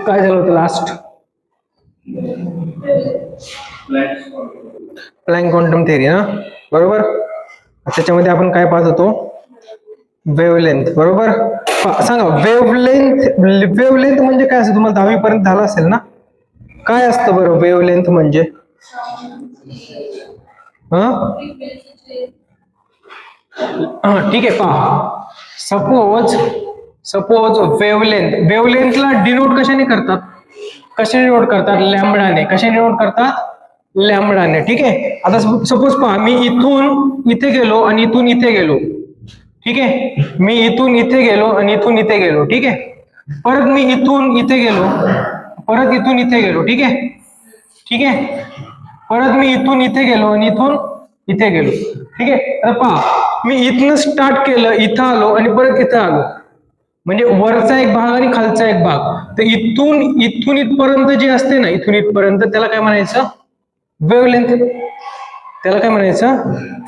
काय झालं होतं लास्ट? प्लँक क्वांटम थिअरी ना, बरोबर. त्याच्यामध्ये आपण काय पाहत होतो? वेव्हलेंथ, बरोबर. सांगा वेव्हलेंथ म्हणजे काय असतं? तुम्हाला 10वी पर्यंत झालं असेल ना. काय असतं बरं वेव्हलेंथ म्हणजे? ठीक आहे, पहा. सपोज वेव्हलेंथला डिनोट कशाने करतात? लॅम्बडाने. कशाने डिनोट करतात? लॅम्बडाने. ठीक आहे. आता सपोज पहा, मी इथून इथे गेलो आणि इथून इथे गेलो. ठीक आहे. मी इथून इथे गेलो आणि इथून इथे गेलो. ठीक आहे. परत मी इथून इथे गेलो, परत इथून इथे गेलो. ठीक आहे. ठीक आहे. परत मी इथून इथे गेलो आणि इथून इथे गेलो. ठीक आहे. तर पहा, मी इथनं स्टार्ट केलं, इथं आलो आणि परत इथं आलो. म्हणजे वरचा एक भाग आणि खालचा एक भाग. तर इथून इथपर्यंत जे असते ना, इथून इथपर्यंत, त्याला काय म्हणायचं? वेव्हलेंथ. त्याला काय म्हणायचं?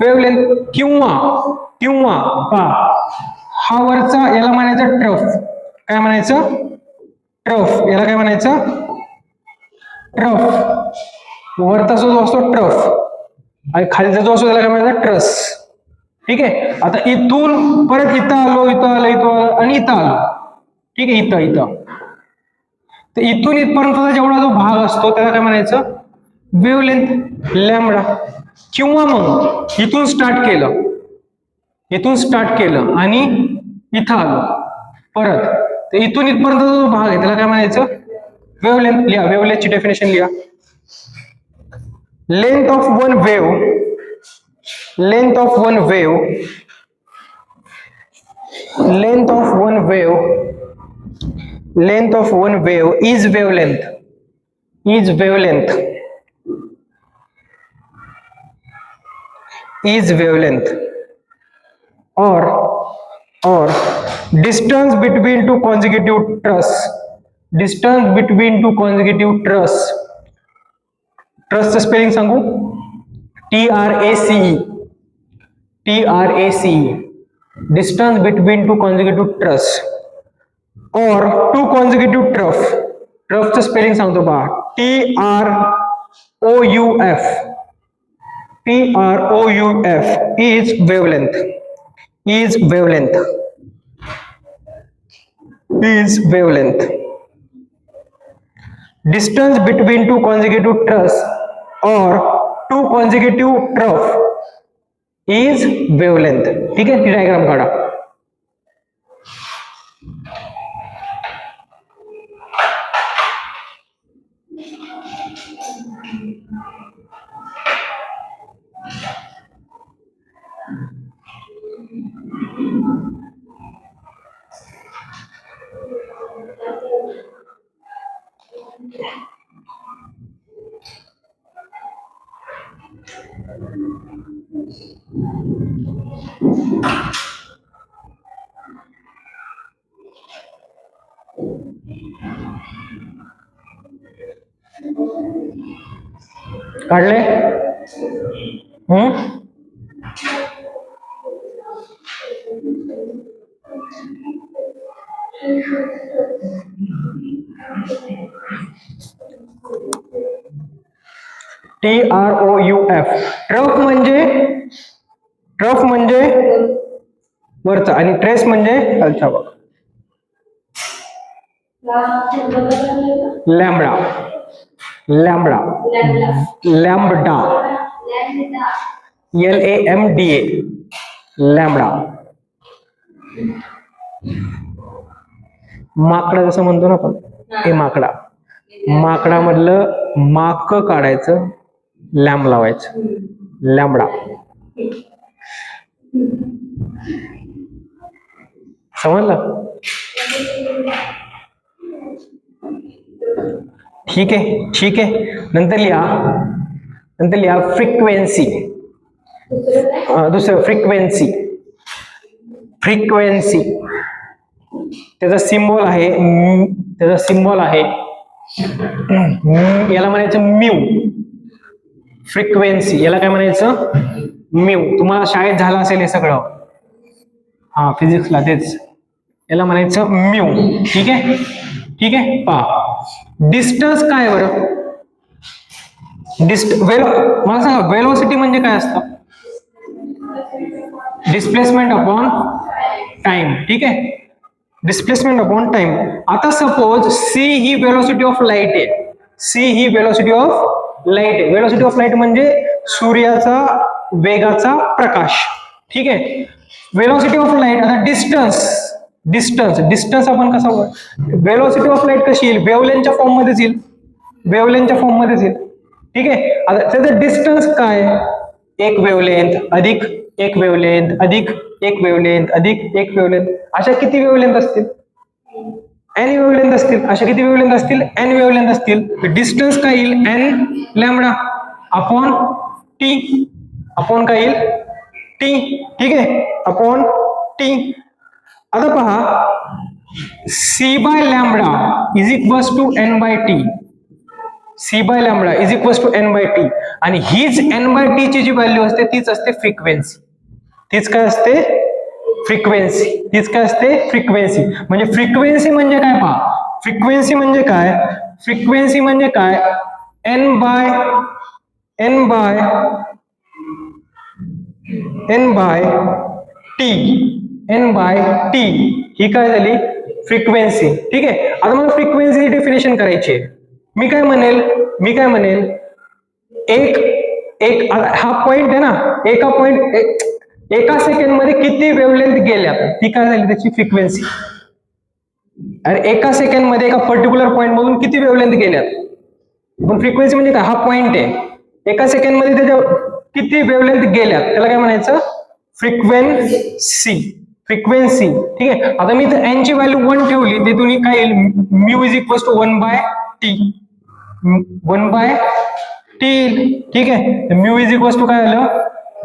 वेव्हलेंथ. किंवा पहा, हा वरचा, याला म्हणायचं ट्रफ. काय म्हणायचं? ट्रफ. याला काय म्हणायचं? ट्रफ. वरचा जो असतो ट्रफ आणि खालचा जो असतो त्याला काय म्हणायचं? ट्रस. ठीक आहे. आता इथून परत इथं आलो आणि इथं आलो. ठीक आहे. इथं तर इथून इथपर्यंतचा जेवढा जो भाग असतो त्याला काय म्हणायचं? Wavelength, lambda. किंवा मग इथून स्टार्ट केलं आणि इथं आलो परत, तर इथून इथपर्यंतचा जो भाग आहे त्याला काय म्हणायचं? वेव्हलेंथ. लिहा, वेव्हलेंथची डेफिनेशन लिहा. Length of one wave is wavelength or distance between two consecutive truss. ट्रसचं स्पेलिंग सांगू? TRACE. Distance between two consecutive truss or two consecutive ट्रफचं स्पेलिंग सांगतो पहा. TROUF is wavelength. Distance between two consecutive truss or two consecutive trough is wavelength. ठीक आहे. ती diagram काढा. काढले? TROUF. ट्रफ म्हणजे वरचा आणि ट्रेस म्हणजे खालचा भाग. लॅम्बडा. LAMDA. लॅम्बडा. माकडा जसं म्हणतो ना आपण, हे माकडामधलं माक काढायचं, लॅम्ब लावायचं. लॅम्बडा. समजलं? ठीक आहे. नंतर लिहा फ्रिक्वेन्सी. दुसरं फ्रिक्वेन्सी. त्याचा सिम्बॉल आहे याला म्हणायचं म्यू. फ्रिक्वेन्सी याला काय म्हणायचं? म्यू. तुम्हाला शाळेत झालं असेल हे सगळं, फिजिक्सला तेच. याला म्हणायचं म्यू. ठीक आहे. पहा, डिस्टन्स काय बरं? मला सांगा वेलोसिटी म्हणजे काय असतं? Displacement upon time. ठीक आहे, डिस्प्लेसमेंट अपॉन टाइम. आता सपोज सी ही वेलोसिटी ऑफ लाईट आहे. सी ही वेलोसिटी ऑफ लाईट आहे. वेलोसिटी ऑफ लाईट म्हणजे सूर्याचा वेगाचा प्रकाश. ठीक आहे, वेलोसिटी ऑफ लाईट. आता डिस्टन्स डिस्टन्स आपण कसा, वेलोसिटी ऑफ लाईट कशी येईल? वेवलेंथच्या फॉर्म मध्येच येईल. वेवलेंथच्या फॉर्म मध्येच येईल. ठीक आहे, आता त्याचं डिस्टन्स काय? एक वेवलेंथ अधिक एक वेवलेंथ अधिक एक वेवलेंथ अधिक एक वेवलेंथ. अशा किती वेवलेंथ असतील? एन वेवलेंथ असतील. अशा किती वेवलेंथ असतील? एन वेवलेंथ असतील. डिस्टन्स काय येईल? N lambda upon T. Upon काय येईल? टी. ठीक आहे, अपॉन टी. आता पहा, C by lambda is equals to N by T. C by lambda is equals to N by T. आणि हीच एन बाय टी ची जी व्हॅल्यू असते तीच असते फ्रिक्वेन्सी. तीच काय असते? फ्रिक्वेन्सी. तीच काय असते? फ्रिक्वेन्सी. म्हणजे फ्रिक्वेन्सी म्हणजे काय पहा? फ्रिक्वेन्सी म्हणजे काय? फ्रिक्वेन्सी म्हणजे काय? N by T. N by T ही काय झाली? फ्रिक्वेन्सी. ठीक आहे, आता मला फ्रिक्वेन्सी डेफिनेशन करायची आहे. मी काय म्हणेल एक हा पॉइंट आहे ना, एका सेकंड मध्ये किती वेवलेंथ गेल्या ती काय झाली? त्याची फ्रिक्वेन्सी. अरे एका सेकंड मध्ये एका पर्टिक्युलर पॉइंट मधून किती वेवलेंथ गेल्यात? पण फ्रिक्वेन्सी म्हणजे काय? हा पॉइंट आहे, एका सेकंड मध्ये त्याच्या किती वेवलेंथ गेल्यात त्याला काय म्हणायचं? फ्रिक्वेन्सी. फ्रिक्वेन्सी. ठीक आहे, आता मी तर एन ची व्हॅल्यू 1 ठेवली, तिथून काय येईल? Mu is equals to 1 by T. 1 by T. ठीक आहे, म्यू इज इक्वल्स टू काय आलं?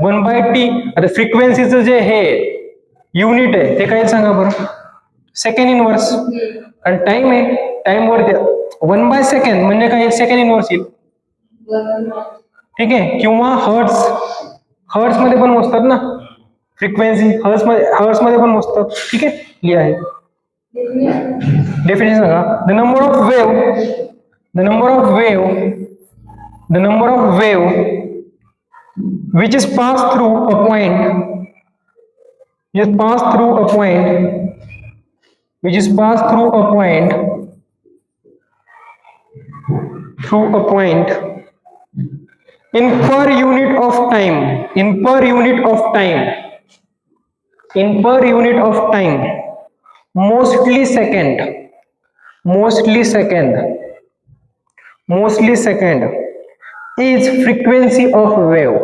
1 बाय टी. आता फ्रिक्वेन्सीचं जे हे युनिट आहे ते काय सांगा बरं? Second inverse. आणि टाइम आहे, टाइम वरती 1 बाय सेकंड म्हणजे काय? सेकंड इनवर्स येईल. ठीक आहे, किंवा हर्ट्स मध्ये पण मोजतात ना फ्रिक्वेन्सी. हर्ट्स मध्ये पण मोजतात. ठीक आहे, लिहा आहे डेफिनेशन सांगा. The number of wave which is passed through a point in per unit of time, mostly second is frequency of wave.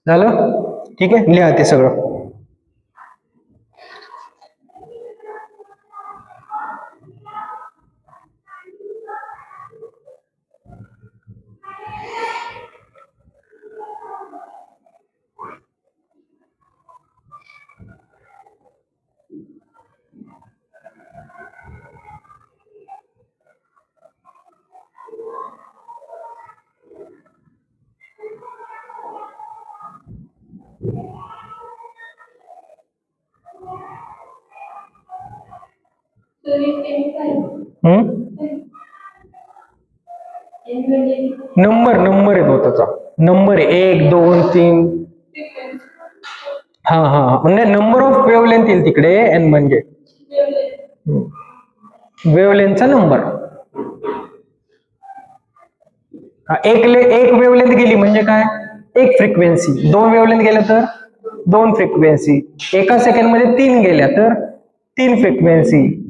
झालं? ठीक आहे, लिहा ते सगळं. नंबर आहे तो, त्याचा नंबर आहे 1 2 3. हा म्हणजे नंबर ऑफ वेवलेंथ येईल तिकडे. एन म्हणजे वेवलेंथचा नंबर. एक वेवलेंथ गेली म्हणजे काय? एक फ्रिक्वेन्सी. 2 वेवलेंथ गेल्या तर 2 फ्रिक्वेन्सी. एका सेकंड मध्ये 3 गेल्या तर 3 फ्रिक्वेन्सी.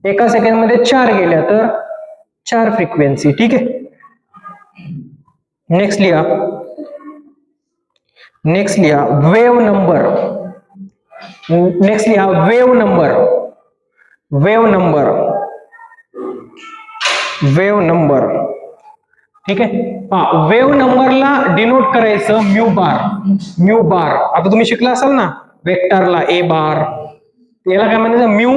एका सेकंड मध्ये 4 गेल्या तर 4 फ्रिक्वेन्सी. ठीक आहे, नेक्स्ट लिहा वेव नंबर. ठीक आहे, वेव नंबरला डिनोट करायचं म्यू बार. आता तुम्ही शिकला असाल ना वेक्टरला ए बार, याला काय म्हणायचं? Mu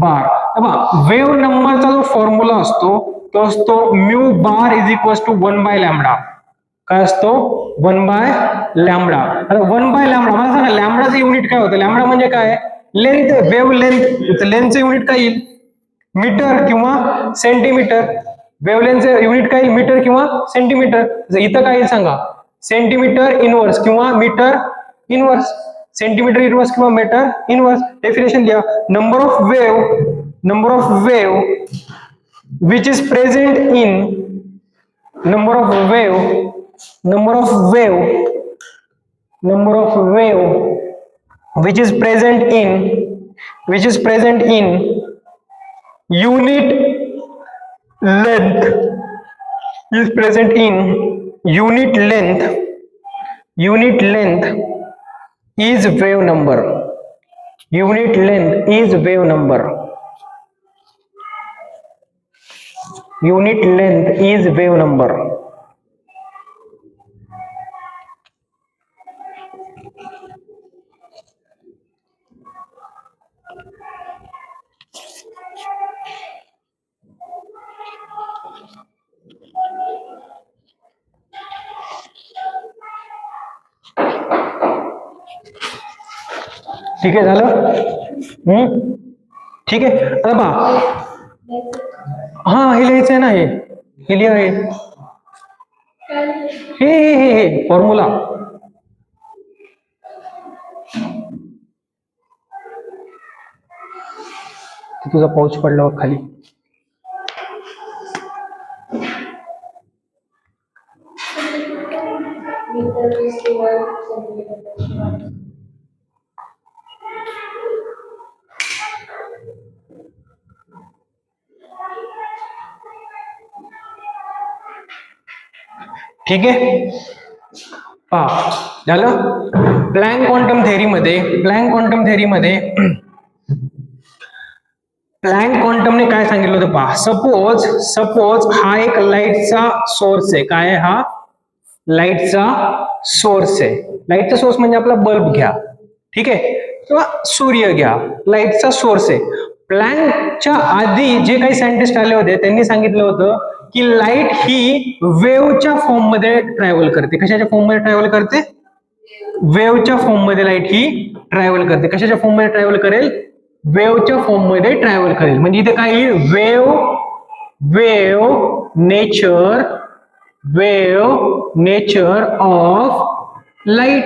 bar. वेव्ह नंबरचा जो फॉर्म्युला असतो तो असतो mu bar is equal to 1/λ. काय असतो 1/λ. आता 1/λ मला सांगा लॅमडाचं युनिट काय होतं? लॅमडा म्हणजे काय? Length, wave length. लेंथचं युनिट काय येईल? मीटर किंवा सेंटीमीटर. वेव्हलेंथचं युनिट काय येईल? मीटर किंवा सेंटीमीटर. इथं काय येईल सांगा? सेंटीमीटर इनवर्स किंवा मीटर इनवर्स. सेंटीमीटर इनवर्स किंवा मीटर इनवर्स. डेफिनेशन लिहा. Number of wave which is present in number of wave which is present in unit length is present in unit length is wave number. Unit length is wave number. Unit length is wave number. ठीक आहे झालं? ठीक आहे. आता पहा, हा हे लिहायचं आहे ना, हे लिहा. हे फॉर्म्युला तुझा पाऊच पडला खाली. ठीक आहे. पहा झालं. प्लँक क्वांटम थेअरीमध्ये प्लँक क्वांटमने काय सांगितलं होतं? पहा, सपोज हा एक लाईटचा सोर्स आहे. काय आहे हा? लाईटचा सोर्स आहे. लाईटचा सोर्स म्हणजे आपला बल्ब घ्या, ठीक आहे, किंवा सूर्य घ्या. लाईटचा सोर्स आहे. प्लँकच्या आधी जे काही सायंटिस्ट आले होते त्यांनी सांगितलं होतं की लाईट ही वेव्हच्या फॉर्म मध्ये ट्रॅव्हल करते. कशाच्या फॉर्म मध्ये ट्रॅव्हल करते? वेव्हच्या फॉर्म मध्ये लाईट ही ट्रॅव्हल करते. कशाच्या फॉर्म मध्ये ट्रॅव्हल करेल? वेव्हच्या फॉर्म मध्ये ट्रॅव्हल करेल. म्हणजे इथे काय येईल? वेव्ह नेचर ऑफ लाईट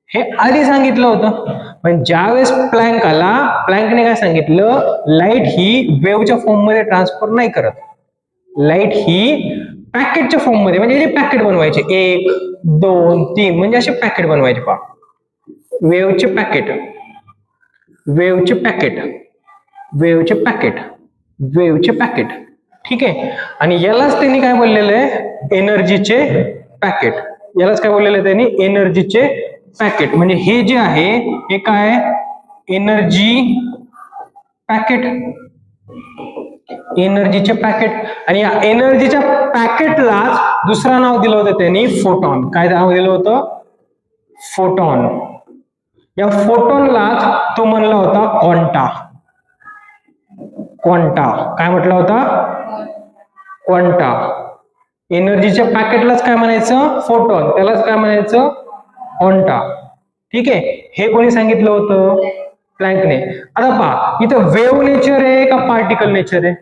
हे आधी सांगितलं होतं. पण ज्यावेळेस प्लँक आला, प्लँकने काय सांगितलं? लाईट ही वेव्हच्या फॉर्म मध्ये ट्रान्सफर नाही करत. लाईट ही पॅकेटच्या फॉर्म मध्ये, म्हणजे पॅकेट बनवायचे 1, 2, 3 म्हणजे असे पॅकेट बनवायचे. पहा, वेव्हचे पॅकेट, ठीक आहे. आणि यालाच त्यांनी काय बोललेलं आहे? एनर्जीचे पॅकेट. यालाच काय बोललेलं आहे त्यांनी? एनर्जीचे पॅकेट. म्हणजे हे जे आहे हे काय? Energy packet. एनर्जीचे पॅकेट. आणि या एनर्जीच्या पॅकेटलाच दुसरं नाव दिलं होतं त्यांनी, फोटॉन. काय नाव दिलं होतं? फोटॉन. या फोटॉनलाच तो म्हणला होता क्वांटा. काय म्हटला होता? क्वांटा. एनर्जीच्या पॅकेटलाच काय म्हणायचं? फोटॉन. त्यालाच काय म्हणायचं? क्वांटा. ठीक आहे. हे कोणी सांगितलं होतं? प्लँकने. आता पहा, इथं वेव्ह नेचर आहे का पार्टिकल नेचर आहे?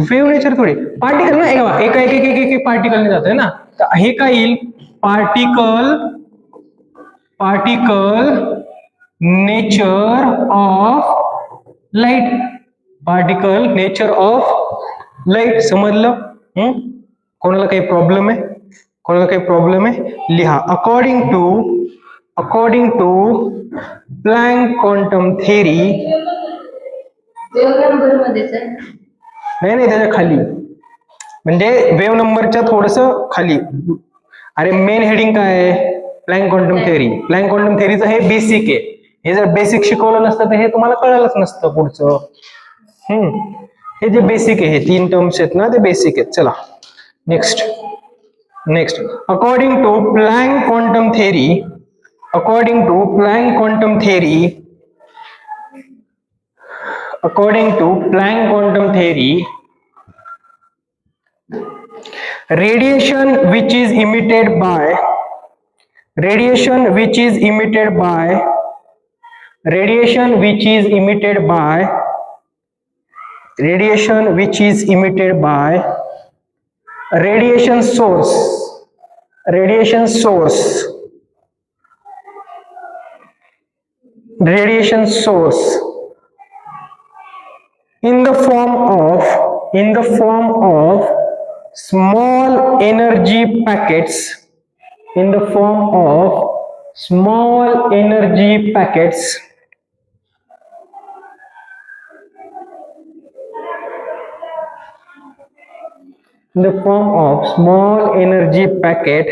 वेव्ह नेचर थोडी, पार्टिकल ना. एक पार्टिकलने जातोय ना. तर हे काय येईल? Particle nature of light. Particle nature of light. समजलं? कोणाला काही प्रॉब्लेम आहे? लिहा. According to Planck quantum theory. नाही त्याच्या खाली, म्हणजे वेव्ह नंबरच्या थोडस खाली. अरे मेन हेडिंग काय आहे? प्लँक क्वांटम थेअरीचं हे बेसिक आहे. हे जर बेसिक शिकवलं नसतं तर हे तुम्हाला कळालंच नसतं पुढचं. हे जे बेसिक आहे, हे 3 टर्म्स आहेत ना, ते बेसिक आहेत. चला next. According to Planck quantum theory according to Planck quantum theory, radiation which is emitted by radiation which is emitted by radiation which is emitted by radiation which is emitted by radiation source radiation source radiation source in the form of small energy packets in the form of small energy packets in the form of small energy packet,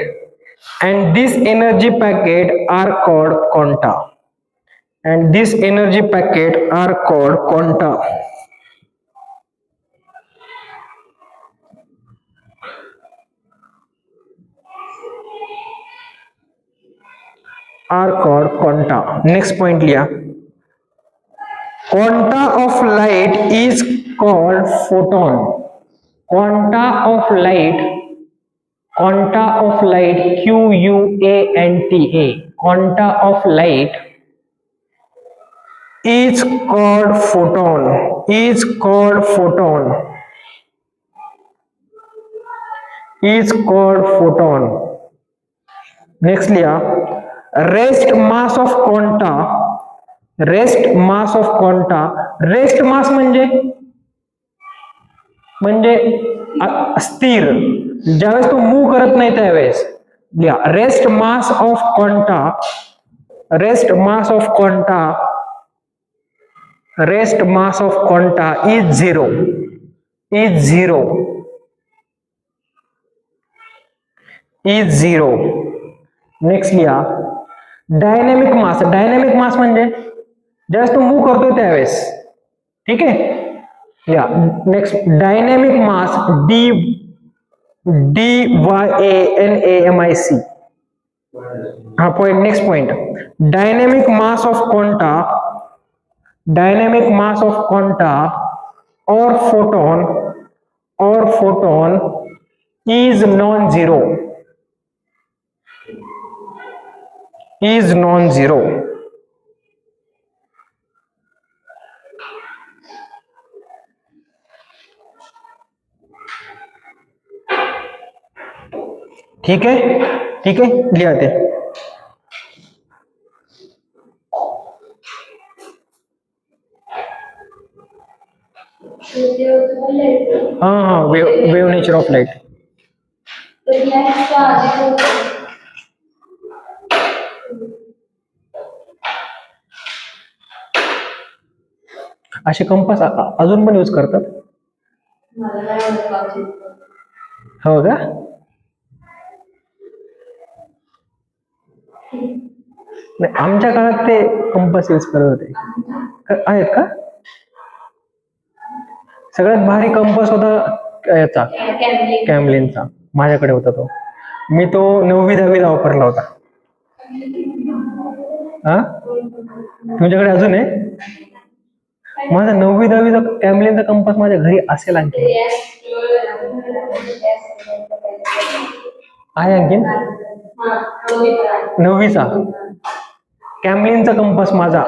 and this energy packet are called quanta, and this energy packet are called quanta. Are called quanta. Next point लिया, quanta of light is called photon. Quanta of light, quanta of light, Q-U-A-N-T-A, quanta of light is called photon, is called photon, is called photon. Next लिया, rest mass of quanta, rest mass of quanta, rest mass म्हणजे स्थिर, ज्यावेळेस तो move करत नाही त्यावेळेस लिहा, rest mass of quanta, rest mass of quanta, rest mass of quanta is zero, is zero, is zero. Next लिहा, डायनेमिक मास, dynamic मास म्हणजे ज्यावेळेस तो मूव्ह करतोय त्यावेळेस, ठीक आहे. या नेक्स्ट, डायनेमिक मास, DYANAMIC. हा point, next point, dynamic mass of quanta, dynamic mass of quanta और फोटोन is non Ziro, is non Ziro. ठीक है, ठीक है, ले आते. हाँ हाँ, वेव नेचर ऑफ लाइट. असे कंपास अजून पण यूज करतात. हो का? नाही, आमच्या काळात ते कंपास यूज करत होते. आहेत का? सगळ्यात भारी कंपास होता याचा, कॅमलिनचा. माझ्याकडे होता तो, मी तो 9वी 10वीला वापरला होता. हा, तुमच्याकडे अजून आहे? माझा 9वी 10वीचा कॅमलिनचा कंपास माझ्या घरी असेल आणखी, आहे आणखीन 9वीचा कॅमलिनचा कंपास माझा.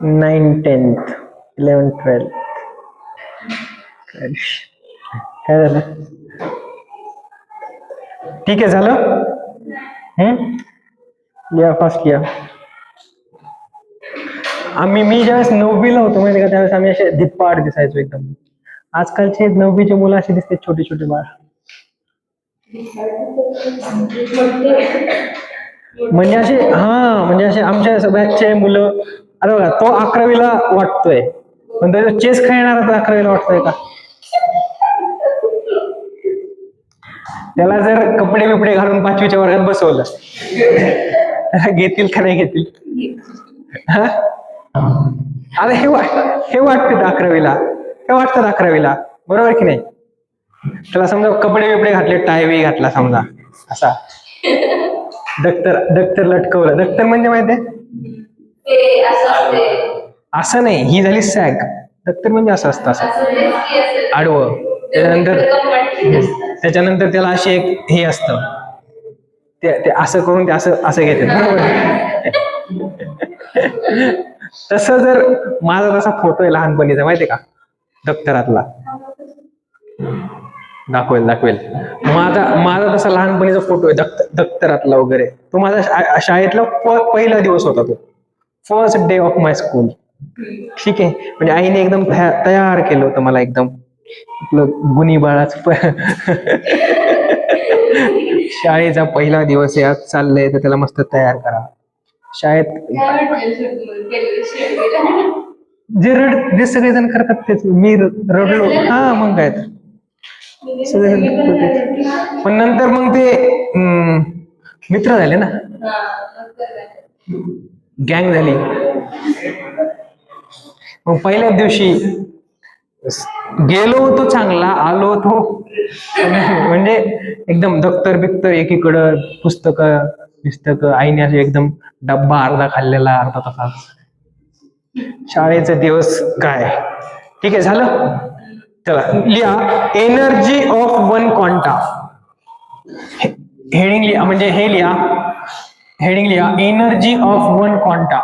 Nine 10th 11th 12th. काय झालं? ठीक आहे, झालं. लिहा फास्ट लिहा. मी ज्यावेळेस 9वीला होतो माहिती का, त्यावेळेस आम्ही असे धिप्पाड दिसायचो एकदम. आजकालचे 9वीचे मुलं असे दिसते छोटे छोटे बाळ. म्हणजे असे आमच्या सगळ्याचे मुलं. अरे बघा, तो 11वीला वाटतोय, पण त्याचा चेस खेळणारा तर 11वीला वाटतोय का? त्याला जर कपडे बिपडे घालून 5वीच्या वर्गात बसवलं, घेतील का नाही घेतील? आता हे वाटतं 11वीला, हे वाटतं 11वीला, बरोबर की नाही? त्याला समजा कपडे बिपडे घातले, टाय वी घातला समजा असा, दप्तर लटकवलं. दप्तर म्हणजे माहितीये? असं नाही, ही झाली सॅग. दप्तर म्हणजे असं असतं, असं आडवं. त्याच्यानंतर त्याला असे एक हे असतं, ते असं करून ते असं घेते, बरोबर? तसं जर माझा तसा फोटो आहे लहानपणीचा माहितीये का, दप्तरातला, दाखवेल. माझा तसा लहानपणीचा फोटो आहे दप्तरातला वगैरे. तो माझा शाळेतला पहिला दिवस होता, तो first day of my school. ठीक आहे, म्हणजे आईने एकदम तयार केलं होतं मला, एकदम आपलं गुणी बाळाच. शाळेचा पहिला दिवस आहे, आज चाललंय तर त्याला मस्त तयार करा. शाळेत जे सगळेजण करतात तेच मी रडलो. हा, मग काय तर पण नंतर मग ते मित्र झाले ना, गँग झाली. मग पहिल्याच दिवशी गेलो होतो चांगला, आलो होतो म्हणजे एकदम दप्तर बिप्तर एकीकडं, पुस्तक आईने असे एकदम डब्बा अर्धा खाल्लेला, अर्धा तासात. शाळेचे दिवस काय. ठीक आहे, झालं. चला लिहा, energy of one quanta. Heading लिहा, म्हणजे हे लिहा, हेडिंग लिहा, energy of one quanta.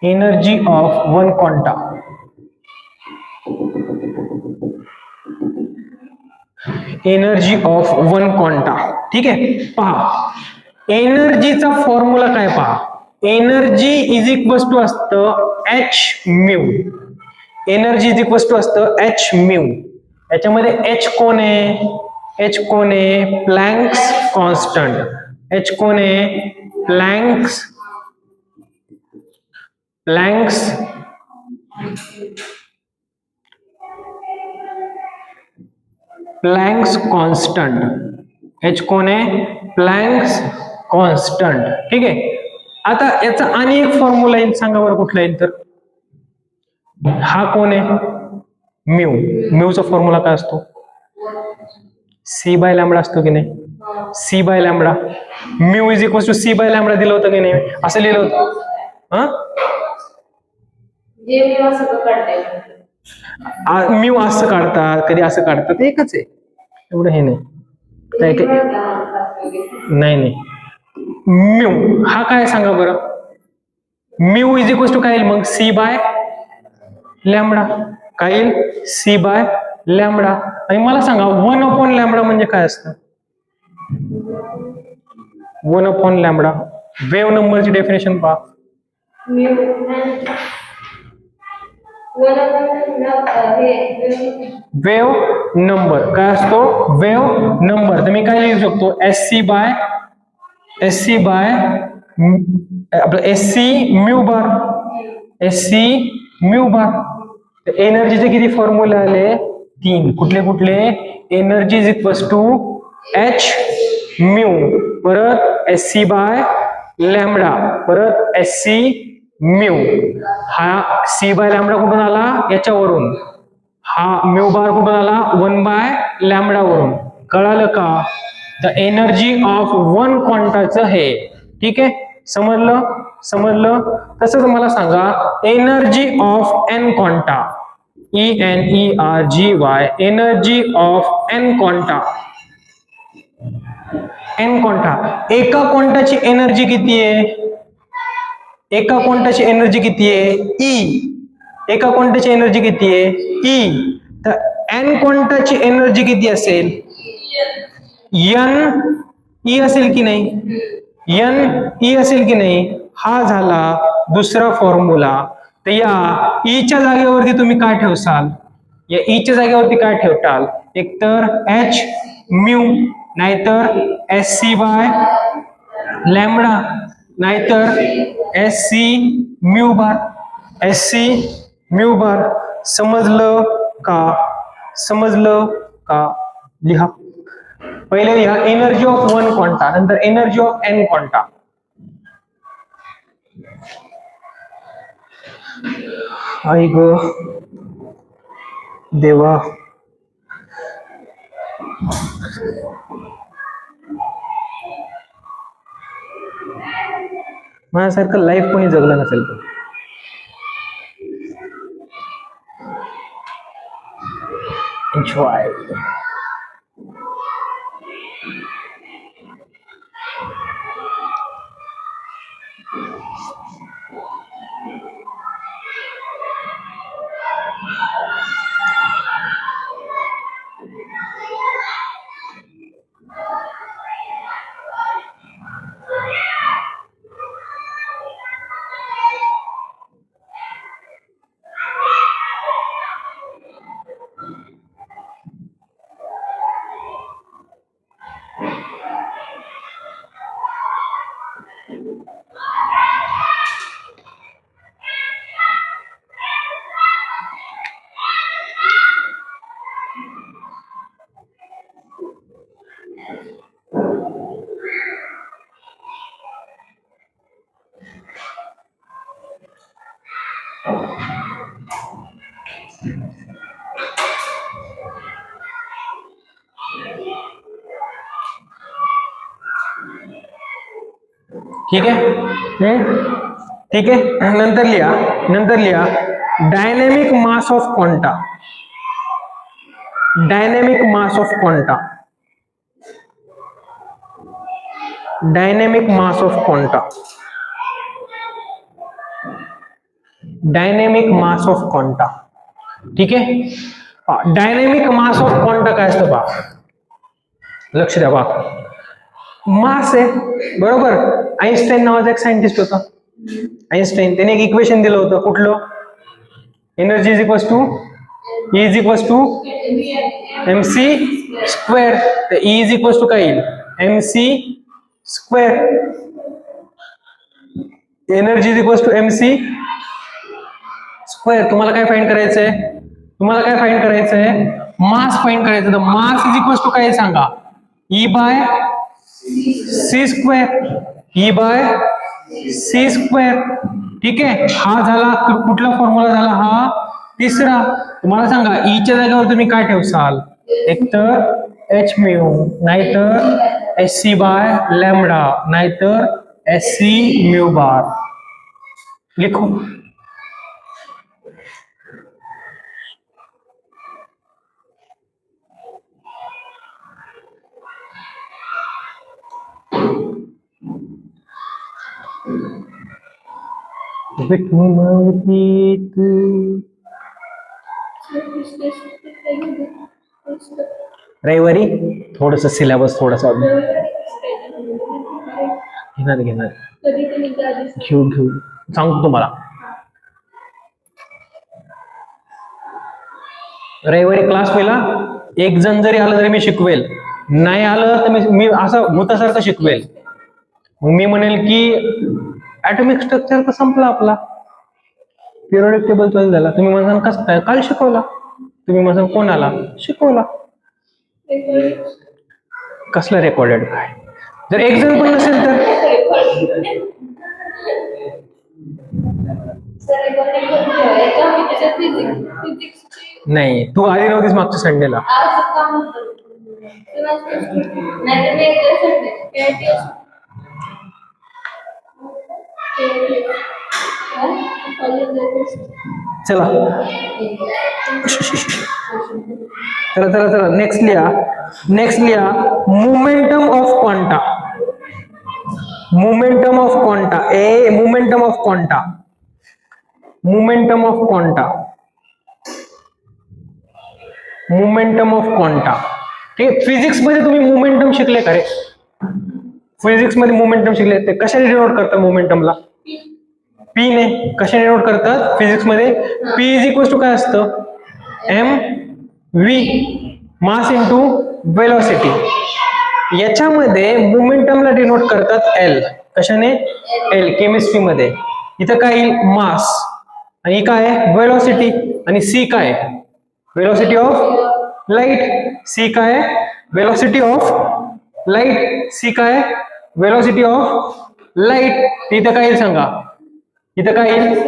Energy of one quanta. Energy of one quanta. ठीक आहे, पहा एनर्जीचा फॉर्म्युला काय पहा. एनर्जी इज इक्वल टू असतं H mu. Energy is equal to असतं एच म्यू. याच्यामध्ये एच कोण आहे? एच कोण आहे? Planck's constant. एच कोण आहे? Planck's constant. एच कोण आहे? Planck's constant. ठीक आहे, आता याचा आणि एक फॉर्म्युला येईल, सांगा बरं कुठला येईल तर. हा कोण आहे? म्यू. म्यूचा फॉर्म्युला काय असतो? सी बाय लॅम्बडा असतो की नाही? C by lambda. Mu is equal to C by lambda दिलं होतं की नाही? असं लिहिलं होतं. म्यू असं काढतात, कधी असं काढतात, एकच आहे, एवढं हे नाही. नाही. म्यू हा काय सांगा बरं. म्यू इज इक्वल टू काय येईल मग? C by lambda. काय येईल? C by lambda. आणि मला सांगा 1/λ म्हणजे काय असतं? 1/λ वेव्ह नंबरची डेफिनेशन पहा. वेव्ह नंबर काय असतो? Wave number. तर मी काय लिहू शकतो? एस सी बाय आपलं S C mu bar. S C mu bar. एनर्जीचे किती फॉर्म्युले आले? 3. कुठले? Energy is equal to H mu, परत एस सी बाय लॅम्बडा, परत एस सी म्यू. हा सी बाय लॅम्बडा कुठून आला? याच्यावरून. हा म्यू बार कुठून आला? 1/λ वरून. कळालं का? द एनर्जी ऑफ वन क्वांटाचं हे. ठीक आहे, समजलं. तसंच मला सांगा energy of N quanta. ENERGY. Energy of N quanta. N quanta. एका क्वांटाची एनर्जी किती आहे? एका क्वांटाची एनर्जी किती आहे? ई. एका क्वांटाची एनर्जी किती आहे? ई. तर एन क्वांटाची एनर्जी किती असेल? एन ई असेल की नाही, एन ई असेल की नाही, हा झाला दुसरा फॉर्म्युला. तर या ईच्या जागेवरती तुम्ही काय ठेवसाल, या ईच्या जागेवरती काय ठेवताल, एकतर एच म्यू नाहीतर एस सी बाय लॅमडा नाहीतर S C mu bar. S C mu bar. समजलं का, समजलं का? लिहा. पहिले लिहा एनर्जी ऑफ वन क्वांटा, नंतर एनर्जी ऑफ एन क्वांटा. आई ग देवा, माझ्यासारखं लाईफ कोणी जगलं नसेल. एन्जॉय. ठीक आहे. ठीक आहे. नंतर लिहा, नंतर लिहा dynamic mass of quanta. Dynamic mass of quanta. Dynamic mass of quanta. Dynamic mass of quanta. ठीक आहे. डायनेमिक मास ऑफ क्वांटा काय असतं पहा, लक्ष द्या पहा. मास आहे बरोबर. आईन्स्टाईन नावाचा एक सायंटिस्ट होता, आईन्स्टाईन. त्याने एक इक्वेशन दिलं होतं, कुठलं, energy is equals to E is equals to mc square. तर E इज इक्वल्स टू काय येईल, mc square. Energy is equals to mc square. तुम्हाला काय फाइंड करायचंय, तुम्हाला काय फाइंड करायचंय, मास फाइंड करायचं. तर मास इज इक्वल्स टू काय सांगा, E by C square. E by C square. ठीक आहे. हा झाला कुठला फॉर्म्युला झाला, हा तिसरा. तुम्हाला सांगा ईच्या जागेवर तुम्ही काय ठेवसाल, एकतर एच म्यू नाहीतर एस सी बाय लॅमडा नाहीतर एस सी म्यू बार. लिखो. रविवारी थोडस सिलेबस थोडासा घेणार घेऊ सांगतो तुम्हाला. रविवारी क्लास पहिला एक जण जरी आलं तरी मी शिकवेल, नाही आलं तर मी असं भूतासारखं शिकवेल. मग मी म्हणेल की ऍटॉमिक स्ट्रक्चर तर संपला आपला, पिरियोडिक टेबल चालू झाला. तुम्ही म्हणसान कसं काय, काल शिकवला. तुम्ही म्हणसान कोणाला शिकवला, कसला रेकॉर्डेड काय. जर एक जण पण नसेल तर नाही, तू आली नव्हतीस मागच्या संडेला. चला चला चला चला नेक्स्ट लिहा. नेक्स्ट लिहा momentum of quanta. Momentum of quanta. A momentum of quanta. Momentum of quanta. Momentum of quanta. ठीक आहे. फिजिक्स मध्ये तुम्ही मोमेंटम शिकले का रे? फिजिक्स मध्ये मोमेंटम शिकले ते कशाने डिनोट करतात मोमेंटमला? पी ने. कशाने डिनोट करतात फिजिक्स मध्ये? पी इज इक्वल टू काय असतं? M V mass into velocity. याच्यामध्ये मोमेंटमला डिनोट करतात एल. कशाने? एल. केमिस्ट्री मध्ये इथं काय येईल? मास. आणि काय आहे? वेलोसिटी. आणि सी काय? Velocity of light. सी काय? Velocity of light. सी काय? Velocity of light. इथं काय येईल सांगा? इथं काय येईल?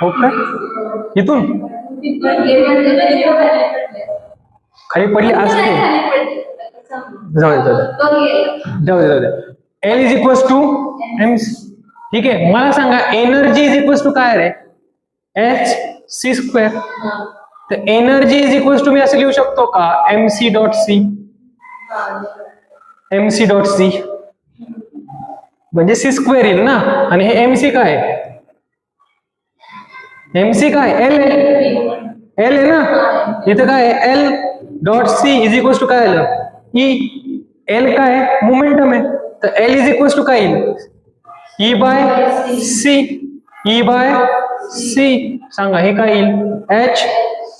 हो का? इथून खाली पडली असते. जाऊ दे. L is equal to M. ठीक आहे. मला सांगा एनर्जी इज इक्वल टू काय रे? H C square. तर एनर्जी इज इक्वल टू मी असं लिहू शकतो का? M C dot C. M C dot C म्हणजे सी स्क्वेअर येईल ना. आणि हे एम सी काय? एम सी काय? एल आहे. एल आहे ना. इथं काय? L dot C is equal to काय आलं? ई. एल काय? मोमेंटम आहे. तर एल इज इक्वल टू काय येईल? E by C. E by C. सांगा हे काय येईल? H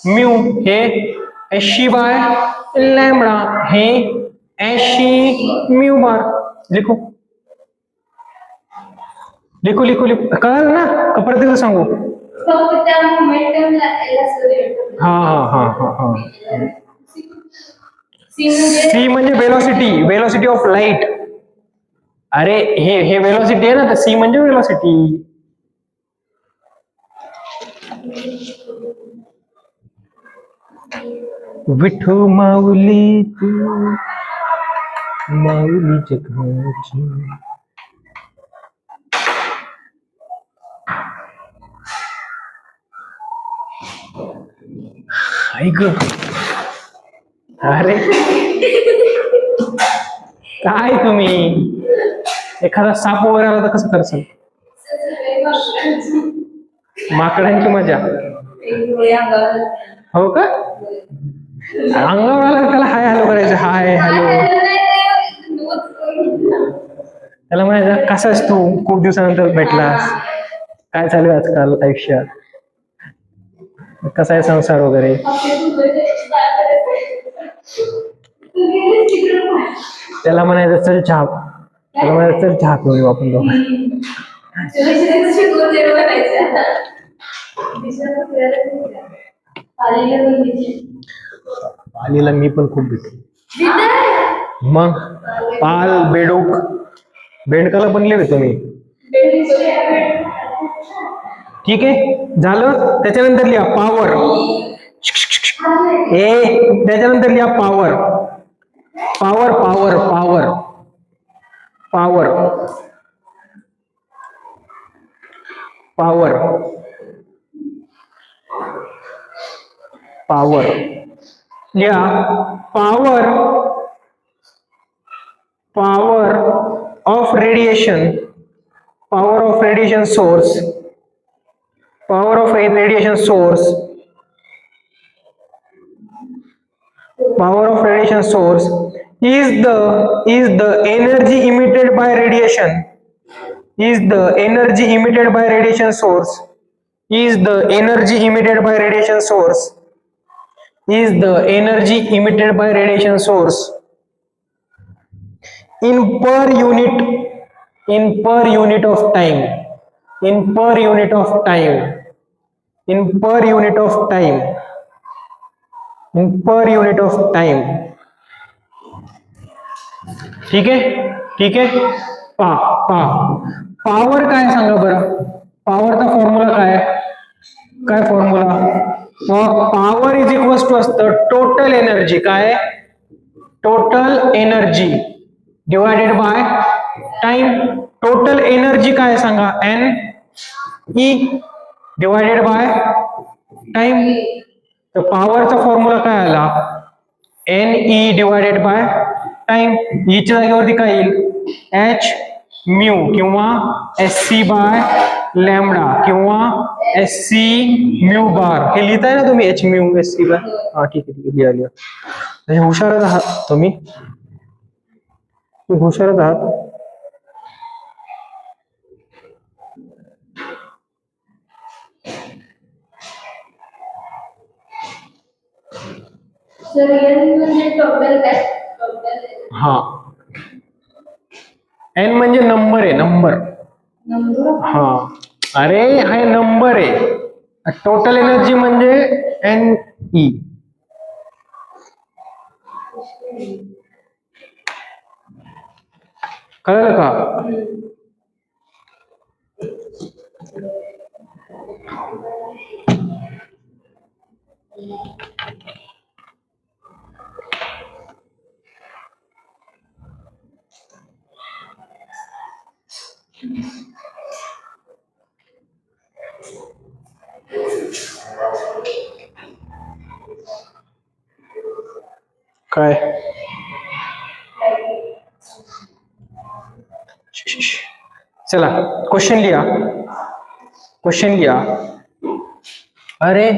mu. हे एशी बाय लॅम्बडा. हे एशी म्यू बार. लिखू लिखू लिखू लिखू कळलं ना? का परत एकदा सांगू? हा हा हा हा हा. सी म्हणजे वेलोसिटी. Velocity of light. अरे हे वेलोसिटी आहे ना. तर सी म्हणजे वेलोसिटी. विठू माऊली तू माऊली जगाची. ऐक. अरे काय तुम्ही एखादा साप वगैरे आला तर कसं करसाल? माकडांची मजा. हो का? अंगावर आला त्याला हाय हॅलो करायचं. Hi hello. त्याला म्हणायचं कसाच तू? खूप दिवसानंतर भेटलास. काय चालू आहे आजकाल आयुष्यात? कसा आहे संसार वगैरे? त्याला म्हणायचं चल चहा. त्याला म्हणायचं चल चहा पिऊ आपण दोघं. पालीला मी पण खूप भेटतो. मग पाल बेडूक बेंडकाला पण लिहितो मी. ठीक आहे. झालं. त्याच्यानंतर लिहा पॉवर. त्याच्यानंतर लिहा power. Power power power power power power लिहा. Power power of radiation. Power of radiation source. Power of radiation source. Power of radiation source is the energy emitted by radiation. Is the energy emitted by radiation source. Is the energy emitted by radiation source. Is the energy emitted by radiation source. In per unit of time. In per unit of time. In per unit of time. In per unit of time. ठीक आहे. ठीक आहे. Power काय सांगा बरं? पॉवरचा formula काय? काय formula? Power is equal to असतं टोटल एनर्जी. काय? Total energy divided by time. Total energy काय सांगा? N E divided by time. तर पॉवरचा फॉर्म्युला काय आला? N E divided by time. ईच्या जागेवरती काय येईल? एच म्यू किंवा एस सी बाय लॅम्बडा किंवा एस सी म्यू बार. हे लिहिताय ना तुम्ही? H mu S C by. हा ठीक आहे. लिहा लिहा. हुशारच आहात तुम्ही. खूप हुशारच आहात. सर एन म्हणजे टोटल काय टोटल हा, एन म्हणजे नंबर आहे, नंबर. नंबर हा, अरे हा नंबर आहे. टोटल एनर्जी म्हणजे एन ई. कळलं का? काय? चला क्वेश्चन लिहा, क्वेश्चन लिहा. अरे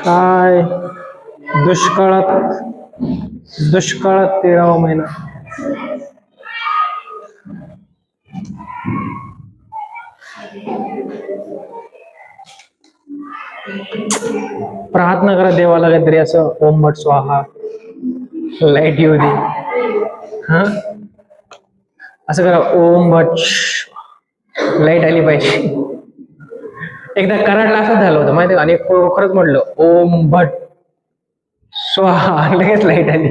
काय, दुष्काळात, दुष्काळात 13वा महिना. प्रार्थना करा देवाला काहीतरी असं ओम भट स्वाहा, लाईट येऊ दे. हा, असं करा ओम भट, लाईट आली पाहिजे. एकदा कराडला असंच झालं होतं माहिती का, आणि खरंच म्हटलं ओम भट स्वाहा, लगेच लाईट आली.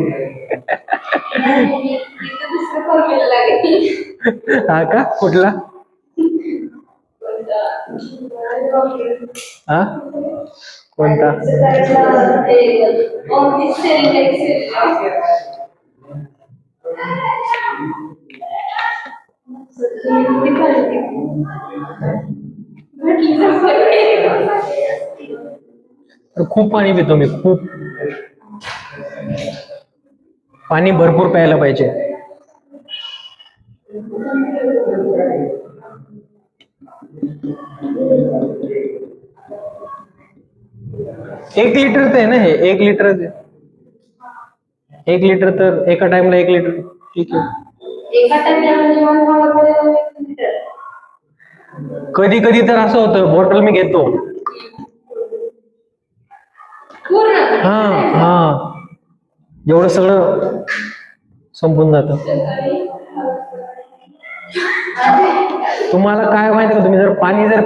हा का, कुठला? हा, कोणता? खूप पाणी पितो मी, खूप पाणी भरपूर प्यायला पाहिजे. एक लिटर आहे ना हे, 1 लिटर. 1 लिटर तर एका टाइमला 1 लिटर. ठीक आहे. एका टाइमला कधी कधी तर असं होतं बॉटल मी घेतो. हा हा, एवढं सगळं संपून जातं. तुम्हाला काय माहिती का, तुम्ही जर पाणी जर